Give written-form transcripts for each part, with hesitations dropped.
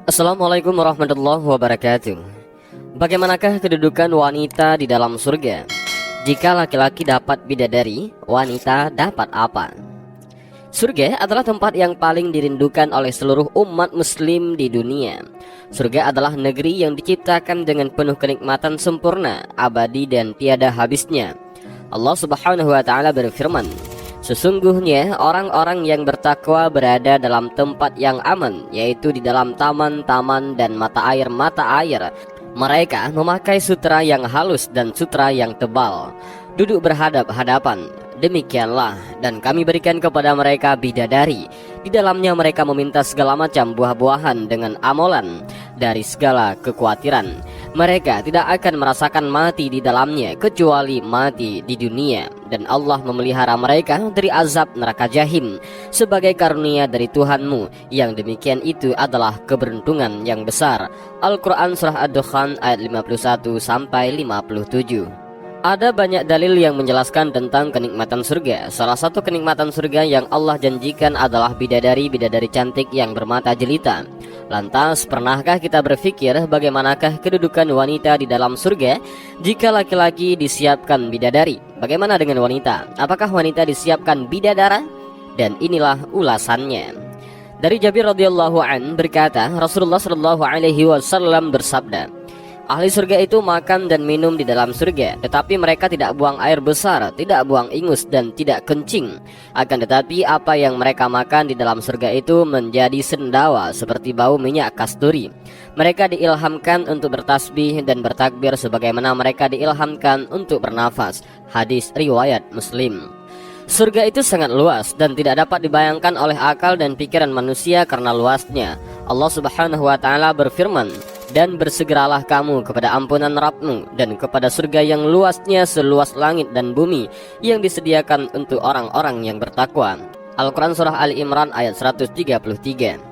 Assalamualaikum warahmatullahi wabarakatuh. Bagaimanakah kedudukan wanita di dalam surga? Jika laki-laki dapat bidadari, wanita dapat apa? Surga adalah tempat yang paling dirindukan oleh seluruh umat muslim di dunia. Surga adalah negeri yang diciptakan dengan penuh kenikmatan sempurna, abadi dan tiada habisnya. Allah Subhanahu wa taala berfirman, sesungguhnya orang-orang yang bertakwa berada dalam tempat yang aman, yaitu di dalam taman-taman dan mata air. Mereka memakai sutra yang halus dan sutra yang tebal, duduk berhadap-hadapan. Demikianlah, dan kami berikan kepada mereka bidadari. Di dalamnya mereka meminta segala macam buah-buahan dengan amolan dari segala kekhawatiran. Mereka tidak akan merasakan mati di dalamnya kecuali mati di dunia, dan Allah memelihara mereka dari azab neraka jahim sebagai karunia dari Tuhanmu. Yang demikian itu adalah keberuntungan yang besar. Al-Quran Surah Ad-Dukhan ayat 51 sampai 57. Ada banyak dalil yang menjelaskan tentang kenikmatan surga. Salah satu kenikmatan surga yang Allah janjikan adalah bidadari-bidadari cantik yang bermata jelita. Lantas, pernahkah kita berpikir bagaimanakah kedudukan wanita di dalam surga jika laki-laki disiapkan bidadari? Bagaimana dengan wanita? Apakah wanita disiapkan bidadara? Dan inilah ulasannya. Dari Jabir radhiyallahu an berkata, Rasulullah shallallahu alaihi wasallam bersabda, ahli surga itu makan dan minum di dalam surga, tetapi mereka tidak buang air besar, tidak buang ingus, dan tidak kencing. Akan tetapi apa yang mereka makan di dalam surga itu menjadi sendawa seperti bau minyak kasturi. Mereka diilhamkan untuk bertasbih dan bertakbir sebagaimana mereka diilhamkan untuk bernafas. Hadis riwayat Muslim. Surga itu sangat luas dan tidak dapat dibayangkan oleh akal dan pikiran manusia karena luasnya. Allah Subhanahu wa taala berfirman, dan bersegeralah kamu kepada ampunan Rabbmu dan kepada surga yang luasnya seluas langit dan bumi yang disediakan untuk orang-orang yang bertakwa. Al-Quran Surah Ali Imran ayat 133.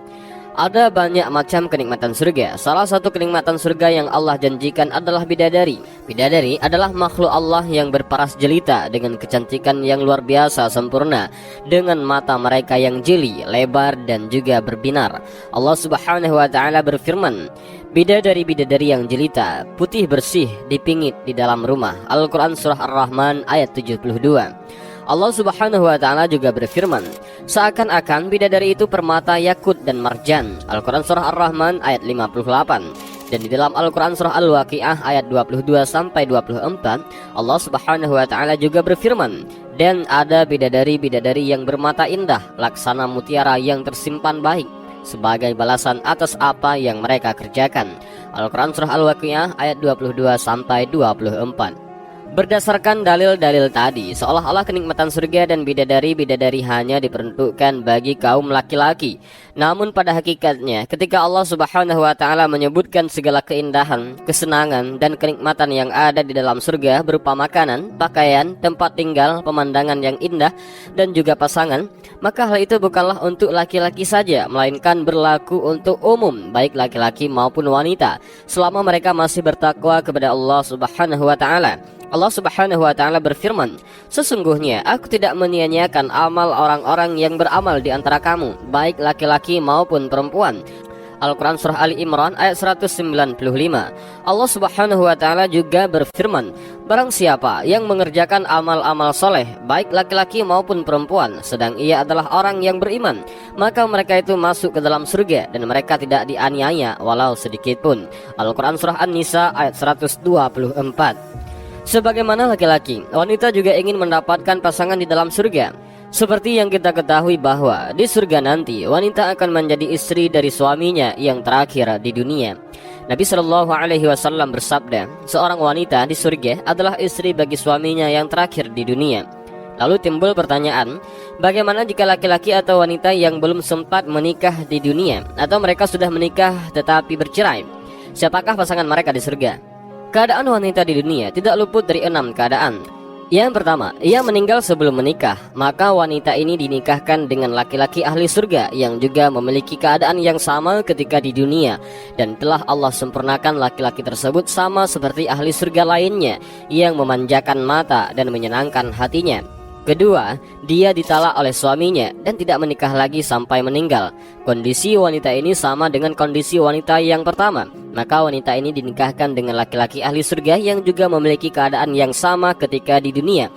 Ada banyak macam kenikmatan surga. Salah satu kenikmatan surga yang Allah janjikan adalah bidadari. Bidadari adalah makhluk Allah yang berparas jelita dengan kecantikan yang luar biasa sempurna, dengan mata mereka yang jeli, lebar dan juga berbinar. Allah Subhanahu wa taala berfirman, bidadari-bidadari yang jelita, putih bersih, dipingit di dalam rumah. Al-Quran Surah Ar-Rahman ayat 72. Allah Subhanahu wa taala juga berfirman, seakan-akan bidadari itu permata yakut dan marjan. Al-Quran Surah Ar-Rahman ayat 58. Dan di dalam Al-Quran Surah Al-Waqi'ah ayat 22 sampai 24, Allah Subhanahu wa taala juga berfirman, dan ada bidadari-bidadari yang bermata indah laksana mutiara yang tersimpan baik sebagai balasan atas apa yang mereka kerjakan. Al-Quran Surah Al-Waqi'ah ayat 22 sampai 24. Berdasarkan dalil-dalil tadi, seolah-olah kenikmatan surga dan bidadari-bidadari hanya diperuntukkan bagi kaum laki-laki. Namun pada hakikatnya, ketika Allah Subhanahu wa taala menyebutkan segala keindahan, kesenangan dan kenikmatan yang ada di dalam surga berupa makanan, pakaian, tempat tinggal, pemandangan yang indah dan juga pasangan, maka hal itu bukanlah untuk laki-laki saja, melainkan berlaku untuk umum, baik laki-laki maupun wanita, selama mereka masih bertakwa kepada Allah Subhanahu wa taala. Allah Subhanahu wa taala berfirman, sesungguhnya aku tidak menyia-nyiakan amal orang-orang yang beramal di antara kamu, baik laki-laki maupun perempuan. Al-Quran Surah Ali Imran ayat 195. Allah Subhanahu wa taala juga berfirman, barang siapa yang mengerjakan amal-amal soleh, baik laki-laki maupun perempuan, sedang ia adalah orang yang beriman, maka mereka itu masuk ke dalam surga dan mereka tidak dianiaya walau sedikit pun. Al-Quran Surah An-Nisa ayat 124. Sebagaimana laki-laki, wanita juga ingin mendapatkan pasangan di dalam surga. Seperti yang kita ketahui bahwa di surga nanti wanita akan menjadi istri dari suaminya yang terakhir di dunia. Nabi Shallallahu alaihi wasallam bersabda, seorang wanita di surga adalah istri bagi suaminya yang terakhir di dunia. Lalu timbul pertanyaan, bagaimana jika laki-laki atau wanita yang belum sempat menikah di dunia, atau mereka sudah menikah tetapi bercerai? Siapakah pasangan mereka di surga? Keadaan wanita di dunia tidak luput dari 6 keadaan. Yang pertama, ia meninggal sebelum menikah, maka wanita ini dinikahkan dengan laki-laki ahli surga yang juga memiliki keadaan yang sama ketika di dunia, dan telah Allah sempurnakan laki-laki tersebut sama seperti ahli surga lainnya yang memanjakan mata dan menyenangkan hatinya. Kedua, dia ditalak oleh suaminya dan tidak menikah lagi sampai meninggal. Kondisi wanita ini sama dengan kondisi wanita yang pertama. Maka wanita ini dinikahkan dengan laki-laki ahli surga yang juga memiliki keadaan yang sama ketika di dunia.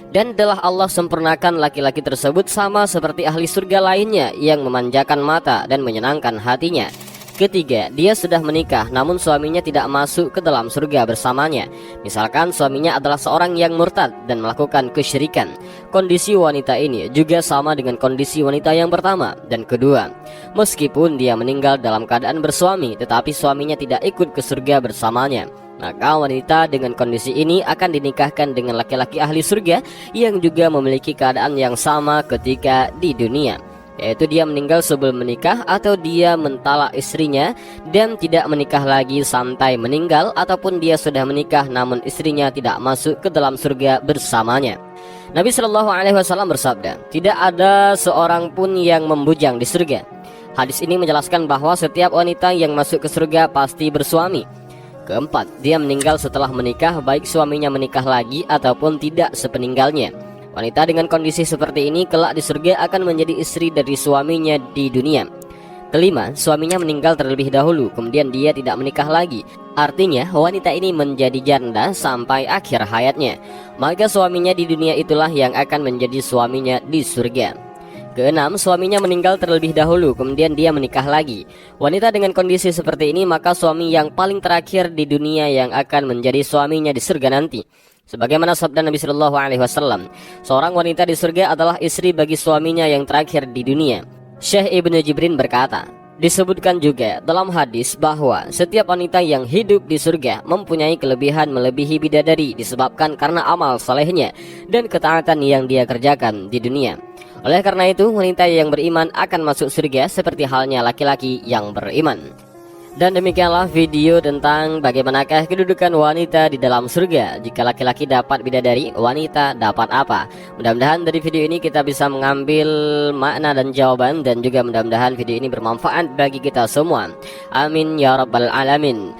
Dan telah Allah sempurnakan laki-laki tersebut sama seperti ahli surga lainnya yang memanjakan mata dan menyenangkan hatinya. Ketiga, dia sudah menikah namun suaminya tidak masuk ke dalam surga bersamanya. Misalkan suaminya adalah seorang yang murtad dan melakukan kesyirikan. Kondisi wanita ini juga sama dengan kondisi wanita yang pertama dan kedua. Meskipun dia meninggal dalam keadaan bersuami, tetapi suaminya tidak ikut ke surga bersamanya, maka wanita dengan kondisi ini akan dinikahkan dengan laki-laki ahli surga yang juga memiliki keadaan yang sama ketika di dunia, yaitu dia meninggal sebelum menikah atau dia mentalak istrinya dan tidak menikah lagi sampai meninggal, ataupun dia sudah menikah namun istrinya tidak masuk ke dalam surga bersamanya. Nabi Shallallahu Alaihi Wasallam bersabda, tidak ada seorang pun yang membujang di surga. Hadis ini menjelaskan bahwa setiap wanita yang masuk ke surga pasti bersuami. Keempat, dia meninggal setelah menikah baik suaminya menikah lagi ataupun tidak sepeninggalnya. Wanita dengan kondisi seperti ini kelak di surga akan menjadi istri dari suaminya di dunia. Kelima, suaminya meninggal terlebih dahulu, kemudian dia tidak menikah lagi. Artinya, wanita ini menjadi janda sampai akhir hayatnya. Maka suaminya di dunia itulah yang akan menjadi suaminya di surga. Keenam, suaminya meninggal terlebih dahulu, kemudian dia menikah lagi. Wanita dengan kondisi seperti ini, maka suami yang paling terakhir di dunia yang akan menjadi suaminya di surga nanti. Sebagaimana sabda Nabi Shallallahu Alaihi Wasallam, seorang wanita di surga adalah istri bagi suaminya yang terakhir di dunia. Syekh Ibnu Jibrin berkata, disebutkan juga dalam hadis bahwa setiap wanita yang hidup di surga mempunyai kelebihan melebihi bidadari disebabkan karena amal salehnya dan ketaatan yang dia kerjakan di dunia. Oleh karena itu, wanita yang beriman akan masuk surga seperti halnya laki-laki yang beriman. Dan demikianlah video tentang bagaimanakah kedudukan wanita di dalam surga. Jika laki-laki dapat bidadari, wanita dapat apa? Mudah-mudahan dari video ini kita bisa mengambil makna dan jawaban, dan juga mudah-mudahan video ini bermanfaat bagi kita semua. Amin ya rabbal alamin.